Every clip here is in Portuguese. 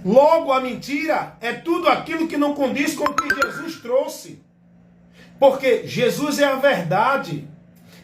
Logo, a mentira é tudo aquilo que não condiz com o que Jesus trouxe. Porque Jesus é a verdade,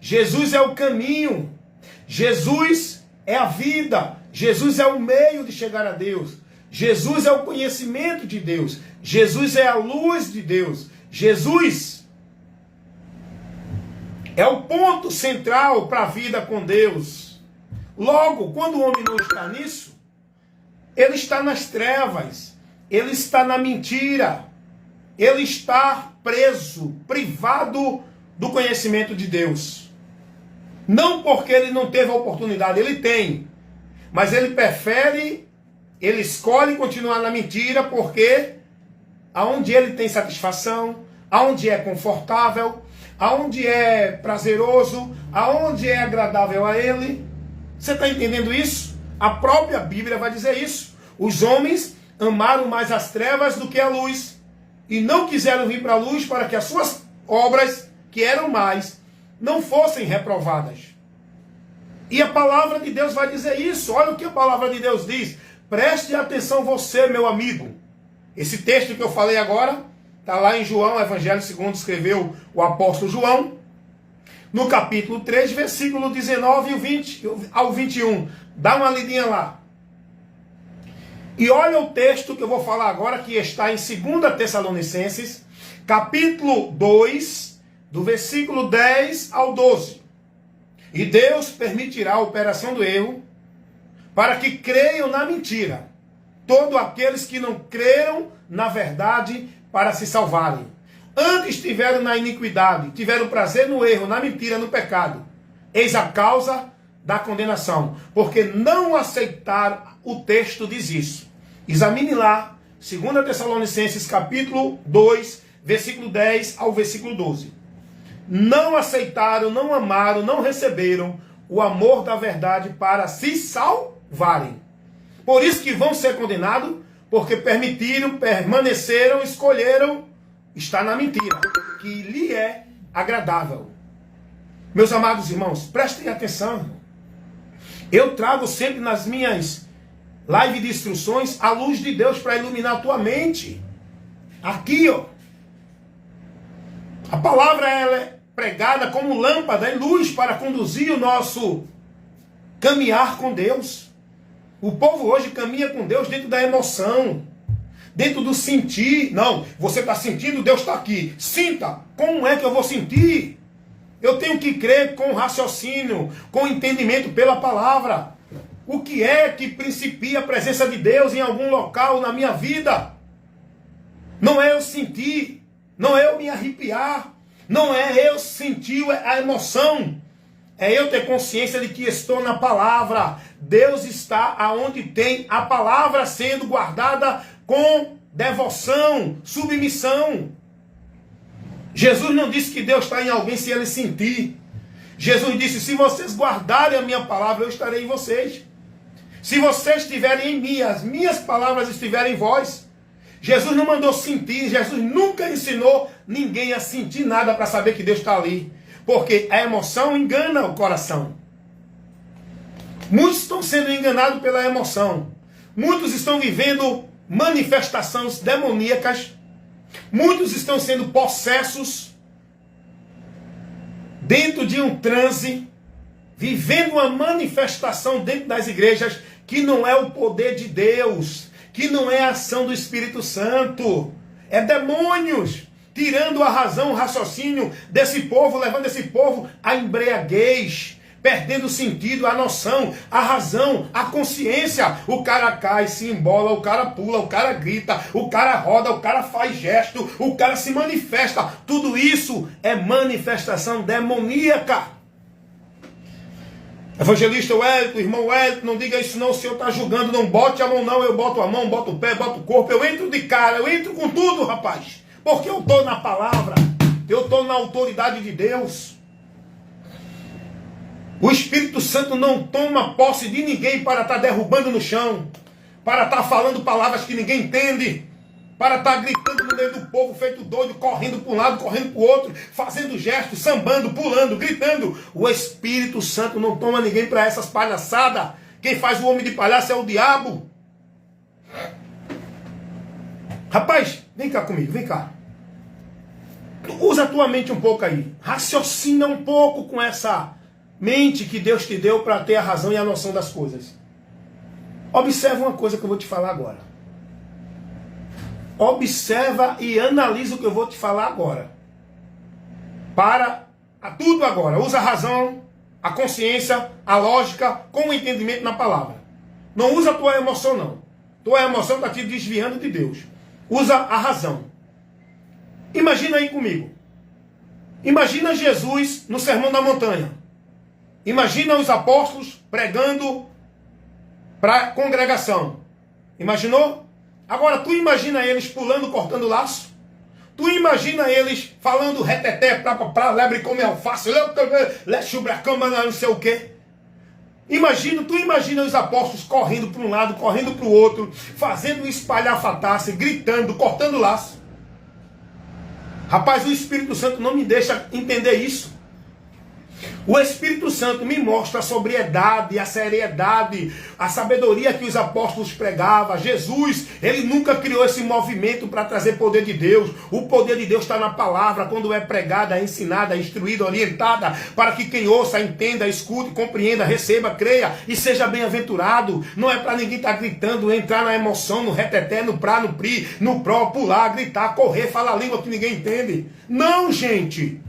Jesus é o caminho, Jesus é a vida, Jesus é o meio de chegar a Deus, Jesus é o conhecimento de Deus, Jesus é a luz de Deus, Jesus é o ponto central para a vida com Deus. Logo, quando o homem não está nisso, ele está nas trevas, ele está na mentira, ele está preso, privado do conhecimento de Deus. Não porque ele não teve a oportunidade, ele tem, mas ele prefere, ele escolhe continuar na mentira, porque aonde ele tem satisfação, aonde é confortável, aonde é prazeroso, aonde é agradável a ele. Você está entendendo isso? A própria Bíblia vai dizer isso. Os homens amaram mais as trevas do que a luz, e não quiseram vir para a luz para que as suas obras, que eram mais, não fossem reprovadas. E a palavra de Deus vai dizer isso. Olha o que a palavra de Deus diz. Preste atenção você, meu amigo. Esse texto que eu falei agora está lá em João, Evangelho segundo escreveu o apóstolo João, no capítulo 3, versículo 19 e 20 ao 21. Dá uma lidinha lá. E olha o texto que eu vou falar agora, que está em 2 Tessalonicenses, capítulo 2, do versículo 10 ao 12. E Deus permitirá a operação do erro, para que creiam na mentira, todos aqueles que não creram na verdade para se salvarem. Antes tiveram na iniquidade, tiveram prazer no erro, na mentira, no pecado. Eis a causa da condenação, porque não aceitaram. O texto diz isso. Examine lá, 2 Tessalonicenses capítulo 2, versículo 10 ao versículo 12. Não aceitaram, não amaram, não receberam o amor da verdade para se salvarem. Por isso que vão ser condenados, porque permitiram, permaneceram, escolheram estar na mentira, que lhe é agradável. Meus amados irmãos, prestem atenção. Eu trago sempre nas minhas lives de instruções a luz de Deus para iluminar a tua mente. Aqui, ó. A palavra ela é pregada como lâmpada e luz para conduzir o nosso caminhar com Deus. O povo hoje caminha com Deus dentro da emoção, dentro do sentir. Não, você está sentindo, Deus está aqui. Sinta, como é que eu vou sentir? Eu tenho que crer com raciocínio, com entendimento pela palavra. O que é que principia a presença de Deus em algum local na minha vida? Não é eu sentir, não é eu me arrepiar, não é eu sentir a emoção. É eu ter consciência de que estou na palavra. Deus está aonde tem a palavra sendo guardada com devoção, submissão. Jesus não disse que Deus está em alguém se ele sentir. Jesus disse, se vocês guardarem a minha palavra, eu estarei em vocês. Se vocês estiverem em mim, as minhas palavras estiverem em vós. Jesus não mandou sentir, Jesus nunca ensinou ninguém a sentir nada para saber que Deus está ali. Porque a emoção engana o coração. Muitos estão sendo enganados pela emoção. Muitos estão vivendo manifestações demoníacas. Muitos estão sendo possessos dentro de um transe, vivendo uma manifestação dentro das igrejas que não é o poder de Deus, que não é a ação do Espírito Santo. É demônios tirando a razão, o raciocínio desse povo, levando esse povo à embriaguez, perdendo o sentido, a noção, a razão, a consciência. O cara cai, se embola, o cara pula, o cara grita, o cara roda, o cara faz gesto, o cara se manifesta. Tudo isso é manifestação demoníaca. Evangelista Wellington, irmão Wellington, não diga isso não, o senhor está julgando, não bote a mão não, eu boto a mão, boto o pé, boto o corpo, eu entro de cara, eu entro com tudo, rapaz. Porque eu estou na palavra, eu estou na autoridade de Deus. O Espírito Santo não toma posse de ninguém para estar derrubando no chão, para estar falando palavras que ninguém entende, para estar gritando no meio do povo feito doido, correndo para um lado, correndo para o outro, fazendo gestos, sambando, pulando, gritando. O Espírito Santo não toma ninguém para essas palhaçadas. Quem faz o homem de palhaço é o diabo. Rapaz, vem cá comigo, vem cá. Usa a tua mente um pouco aí. Raciocina um pouco com essa mente que Deus te deu para ter a razão e a noção das coisas. Observa uma coisa que eu vou te falar agora. Observa e analisa o que eu vou te falar agora. Para tudo agora. Usa a razão, a consciência, a lógica, com o entendimento na palavra. Não usa a tua emoção, não. Tua emoção está te desviando de Deus. Usa a razão. Imagina aí comigo. Imagina Jesus no Sermão da Montanha. Imagina os apóstolos pregando para a congregação. Imaginou? Agora tu imagina eles pulando, cortando laço. Tu imagina eles falando reteté, pra lebre come alface, lechubracama, não sei o quê. Tu imagina os apóstolos correndo para um lado, correndo para o outro, fazendo espalhafatasse, gritando, cortando laço. Rapaz, o Espírito Santo não me deixa entender isso. O Espírito Santo me mostra a sobriedade, a seriedade, a sabedoria que os apóstolos pregavam. Jesus, ele nunca criou esse movimento para trazer poder de Deus. O poder de Deus está na palavra, quando é pregada, ensinada, instruída, orientada, para que quem ouça, entenda, escute, compreenda, receba, creia e seja bem-aventurado. Não é para ninguém estar gritando, entrar na emoção, no reteté, no prá, no pri, no pró, pular, gritar, correr, falar a língua que ninguém entende. Não, gente!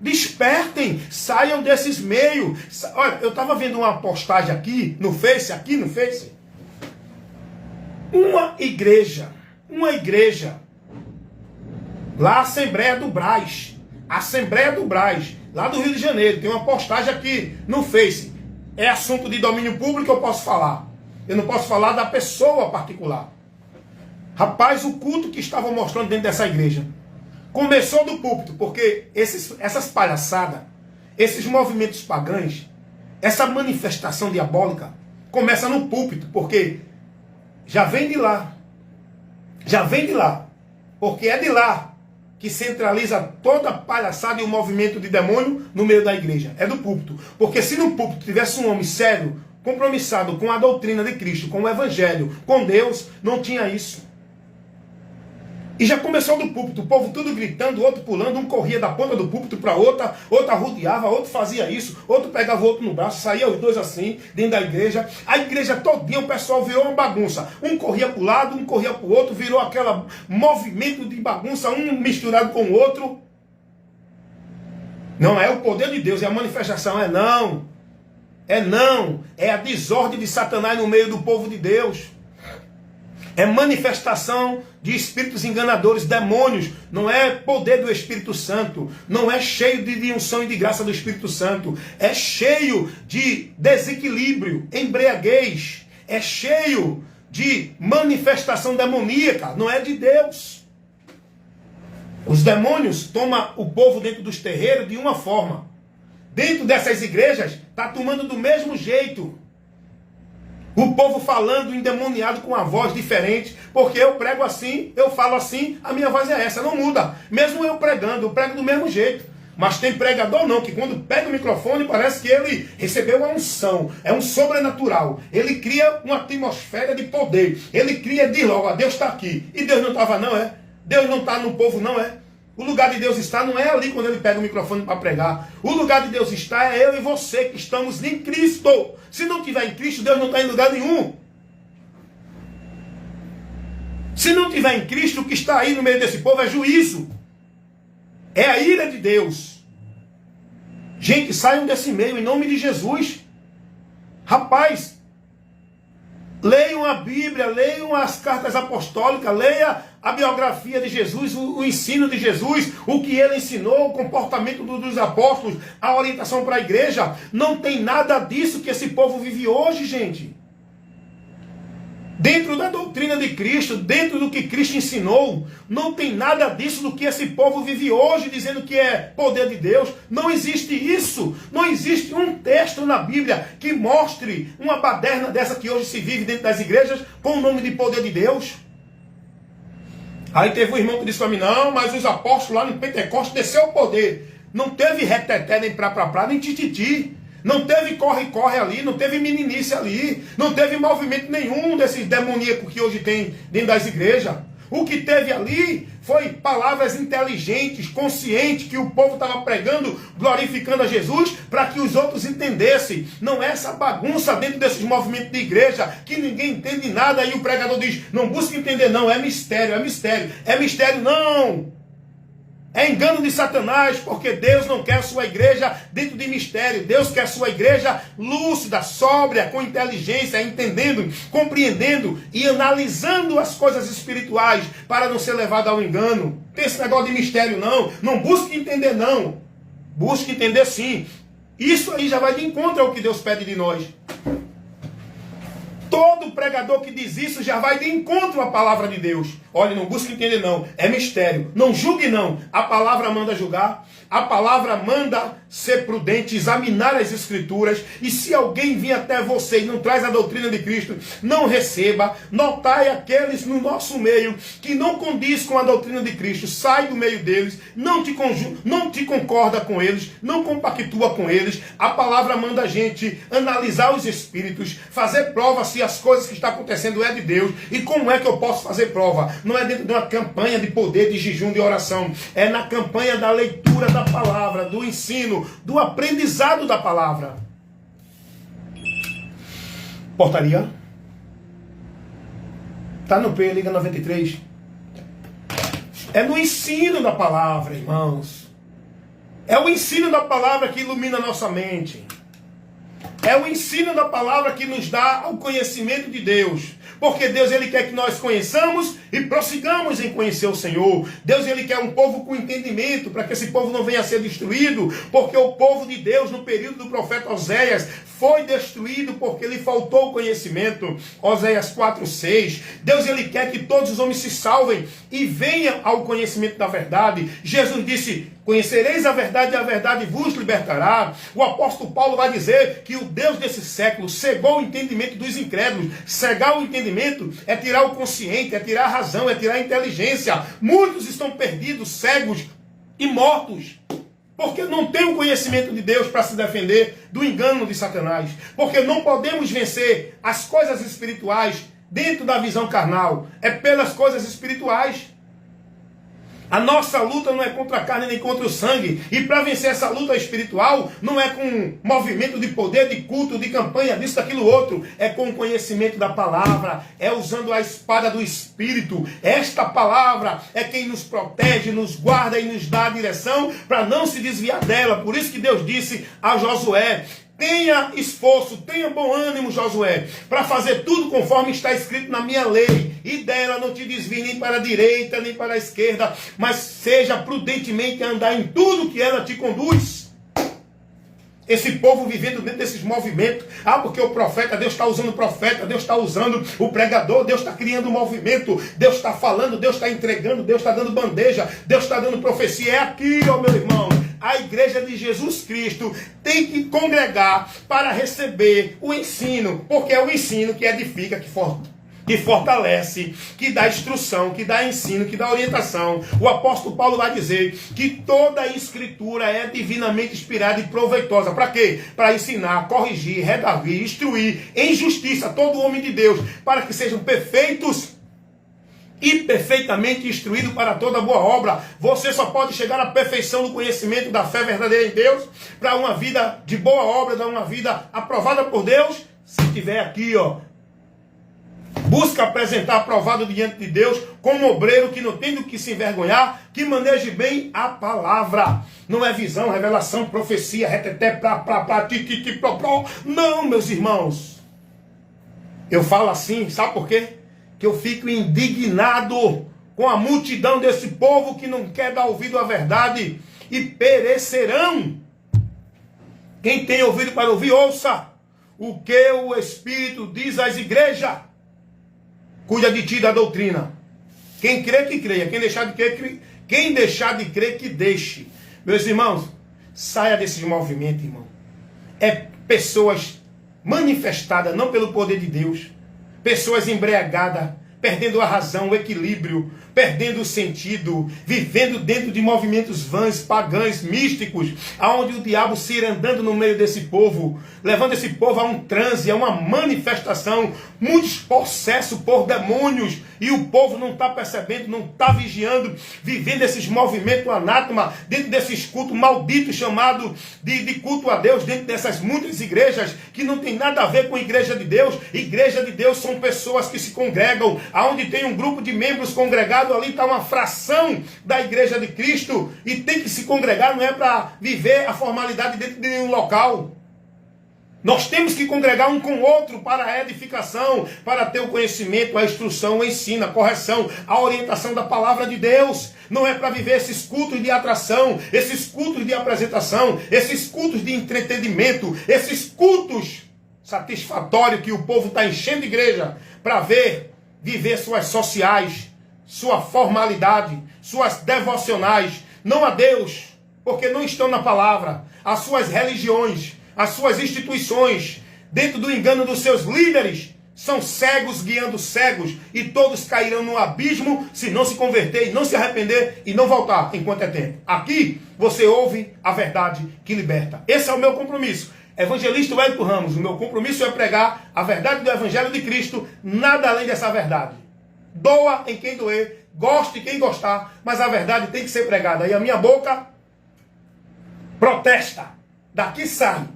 Despertem, saiam desses meios. Olha, eu estava vendo uma postagem aqui no Face. Uma igreja, lá Assembleia do Brás, lá do Rio de Janeiro, tem uma postagem aqui no Face. É assunto de domínio público, eu posso falar. Eu não posso falar da pessoa particular. Rapaz, o culto que estavam mostrando dentro dessa igreja começou do púlpito, porque essas palhaçadas, esses movimentos pagãos, essa manifestação diabólica, começa no púlpito, porque já vem de lá, porque é de lá que centraliza toda a palhaçada e o movimento de demônio no meio da igreja, é do púlpito, porque se no púlpito tivesse um homem sério, compromissado com a doutrina de Cristo, com o evangelho, com Deus, não tinha isso. E já começou do púlpito, o povo tudo gritando, outro pulando, um corria da ponta do púlpito para outra, outro arrodeava, outro fazia isso, outro pegava o outro no braço, saía os dois assim, dentro da igreja. A igreja todinha, o pessoal virou uma bagunça. Um corria para o lado, um corria para o outro, virou aquele movimento de bagunça, um misturado com o outro. Não é o poder de Deus, é a manifestação, não. É a desordem de Satanás no meio do povo de Deus. É manifestação de espíritos enganadores, demônios. Não é poder do Espírito Santo. Não é cheio de unção e de graça do Espírito Santo. É cheio de desequilíbrio, embriaguez. É cheio de manifestação demoníaca. Não é de Deus. Os demônios tomam o povo dentro dos terreiros de uma forma. Dentro dessas igrejas, está tomando do mesmo jeito. O povo falando endemoniado com uma voz diferente, porque eu prego assim, eu falo assim, a minha voz é essa, não muda. Mesmo eu pregando, eu prego do mesmo jeito. Mas tem pregador não, que quando pega o microfone parece que ele recebeu uma unção, é um sobrenatural. Ele cria uma atmosfera de poder, ele cria, diz logo, Deus está aqui. E Deus não estava não, é? Deus não está no povo não, é? O lugar de Deus está não é ali quando ele pega o microfone para pregar. O lugar de Deus está é eu e você que estamos em Cristo. Se não tiver em Cristo, Deus não está em lugar nenhum. Se não tiver em Cristo, o que está aí no meio desse povo é juízo. É a ira de Deus. Gente, saiam desse meio em nome de Jesus. Rapaz, leiam a Bíblia, leiam as cartas apostólicas, leia a biografia de Jesus, o ensino de Jesus, o que ele ensinou, o comportamento dos apóstolos, a orientação para a igreja. Não tem nada disso que esse povo vive hoje, gente. Dentro da doutrina de Cristo, dentro do que Cristo ensinou, não tem nada disso do que esse povo vive hoje, dizendo que é poder de Deus. Não existe isso. Não existe um texto na Bíblia que mostre uma baderna dessa que hoje se vive dentro das igrejas com o nome de poder de Deus. Aí teve um irmão que disse para mim, não, mas os apóstolos lá no Pentecostes desceu o poder. Não teve reteté, nem pra, nem tititi. Não teve corre-corre ali, não teve meninice ali, não teve movimento nenhum desses demoníacos que hoje tem dentro das igrejas. O que teve ali foi palavras inteligentes, conscientes, que o povo estava pregando, glorificando a Jesus, para que os outros entendessem. Não é essa bagunça dentro desses movimentos de igreja, que ninguém entende nada, e o pregador diz, não busque entender não, é mistério, é mistério. É mistério não! É engano de Satanás, porque Deus não quer a sua igreja dentro de mistério. Deus quer a sua igreja lúcida, sóbria, com inteligência, entendendo, compreendendo e analisando as coisas espirituais para não ser levado ao engano. Não tem esse negócio de mistério não. Não busque entender não. Busque entender sim. Isso aí já vai de encontro ao que Deus pede de nós. Todo pregador que diz isso já vai de encontro à palavra de Deus. Olha, não busque entender não, é mistério. Não julgue não, a palavra manda julgar. A palavra manda ser prudente, examinar as escrituras. E se alguém vir até você e não traz a doutrina de Cristo, não receba. Notai aqueles no nosso meio que não condiz com a doutrina de Cristo. Sai do meio deles, não te concorda com eles, não compactua com eles. A palavra manda a gente analisar os espíritos, fazer prova se as coisas que estão acontecendo é de Deus. E como é que eu posso fazer prova? Não é dentro de uma campanha de poder, de jejum, de oração. É na campanha da leitura da palavra, do ensino, do aprendizado da palavra. Portaria? Tá no P, liga 93. É no ensino da palavra, irmãos. É o ensino da palavra que ilumina a nossa mente. É o ensino da palavra que nos dá o conhecimento de Deus. Porque Deus, Ele quer que nós conheçamos e prossigamos em conhecer o Senhor. Deus, Ele quer um povo com entendimento, para que esse povo não venha a ser destruído. Porque o povo de Deus, no período do profeta Oséias, foi destruído porque lhe faltou o conhecimento. Oséias 4:6. Deus, Ele quer que todos os homens se salvem e venham ao conhecimento da verdade. Jesus disse, conhecereis a verdade e a verdade vos libertará. O apóstolo Paulo vai dizer que o Deus desse século cegou o entendimento dos incrédulos. Cegar o entendimento é tirar o consciente, é tirar a razão, é tirar a inteligência. Muitos estão perdidos, cegos e mortos, porque não tem o conhecimento de Deus para se defender do engano de Satanás. Porque não podemos vencer as coisas espirituais dentro da visão carnal. É pelas coisas espirituais. A nossa luta não é contra a carne nem contra o sangue. E para vencer essa luta espiritual, não é com movimento de poder, de culto, de campanha, disso, daquilo, outro. É com o conhecimento da palavra. É usando a espada do Espírito. Esta palavra é quem nos protege, nos guarda e nos dá a direção para não se desviar dela. Por isso que Deus disse a Josué, tenha esforço, tenha bom ânimo, Josué, para fazer tudo conforme está escrito na minha lei. E dela não te desvie nem para a direita, nem para a esquerda, mas seja prudentemente a andar em tudo que ela te conduz. Esse povo vivendo dentro desses movimentos. Porque o profeta, Deus está usando o profeta, Deus está usando o pregador, Deus está criando um movimento, Deus está falando, Deus está entregando, Deus está dando bandeja, Deus está dando profecia. É aqui, ó meu irmão. A igreja de Jesus Cristo tem que congregar para receber o ensino, porque é o ensino que edifica, que fortalece, que dá instrução, que dá ensino, que dá orientação. O apóstolo Paulo vai dizer que toda a escritura é divinamente inspirada e proveitosa. Para quê? Para ensinar, corrigir, redarguir, instruir em justiça todo homem de Deus, para que sejam perfeitos e perfeitamente instruído para toda boa obra. Você só pode chegar à perfeição no conhecimento da fé verdadeira em Deus, para uma vida de boa obra, dar uma vida aprovada por Deus, se estiver aqui, ó. Busca apresentar aprovado diante de Deus, como obreiro que não tem do que se envergonhar, que maneje bem a palavra. Não é visão, revelação, profecia, reteté, não, meus irmãos. Eu falo assim, sabe por quê? Que eu fico indignado com a multidão desse povo que não quer dar ouvido à verdade e perecerão. Quem tem ouvido para ouvir, ouça o que o Espírito diz às igrejas. Cuida de ti e da doutrina. Quem crê, que creia. Quem deixar de crer, que deixe. Meus irmãos, saia desses movimentos, irmão. É pessoas manifestadas, não pelo poder de Deus. Pessoas embriagadas perdendo a razão, o equilíbrio, perdendo o sentido, vivendo dentro de movimentos vãs, pagãos, místicos, aonde o diabo se ir andando no meio desse povo, levando esse povo a um transe, a uma manifestação, muitos possessos por demônios, e o povo não está percebendo, não está vigiando, vivendo esses movimentos anátema, dentro desses cultos malditos chamados de culto a Deus, dentro dessas muitas igrejas que não tem nada a ver com a igreja de Deus. Igreja de Deus são pessoas que se congregam, aonde tem um grupo de membros congregados, ali está uma fração da igreja de Cristo, e tem que se congregar, não é para viver a formalidade dentro de nenhum local. Nós temos que congregar um com o outro para a edificação, para ter o conhecimento, a instrução, o ensino, a correção, a orientação da palavra de Deus. Não é para viver esses cultos de atração, esses cultos de apresentação, esses cultos de entretenimento, esses cultos satisfatórios que o povo está enchendo a igreja para viver suas sociais, sua formalidade, suas devocionais, não a Deus, porque não estão na palavra, as suas religiões, as suas instituições, dentro do engano dos seus líderes, são cegos guiando cegos, e todos cairão no abismo se não se converter e não se arrepender e não voltar enquanto é tempo. Aqui você ouve a verdade que liberta. Esse é o meu compromisso. Evangelista Wellington Ramos, o meu compromisso é pregar a verdade do Evangelho de Cristo, nada além dessa verdade. Doa em quem doer, goste quem gostar, mas a verdade tem que ser pregada. E a minha boca protesta, daqui sai.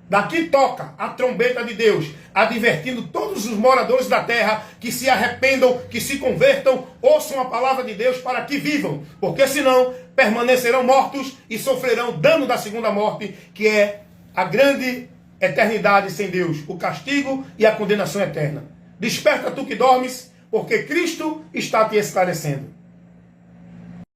Daqui toca a trombeta de Deus, advertindo todos os moradores da terra que se arrependam, que se convertam, ouçam a palavra de Deus para que vivam, porque senão permanecerão mortos e sofrerão dano da segunda morte, que é a grande eternidade sem Deus, o castigo e a condenação eterna. Desperta tu que dormes, porque Cristo está te esclarecendo.